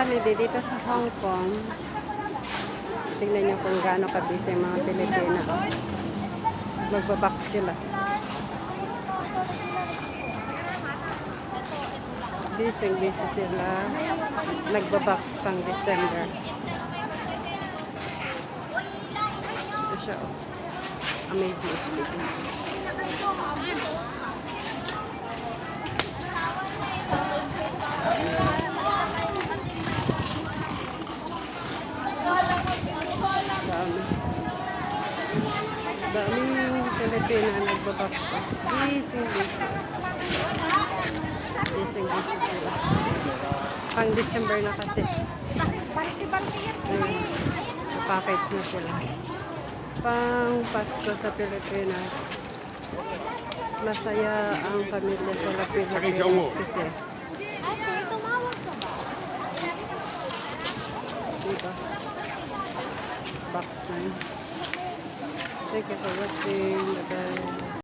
holiday dito sa Hong Kong, tingnan nyo kung gaano kabisi yung mga Pilipina. Magbabox sila. Busy sila. Nagbabox pang December. Ito siya, oh. Amazing speaking. Daming Pilipina nagbabox. Busy sila. Pang December na kasi. Package na sila. Pang Pasko sa Pilipinas. Masaya ang pamilya sa Pilipinas kasi. Dito. Box na yun. Thank you for watching. Bye-bye.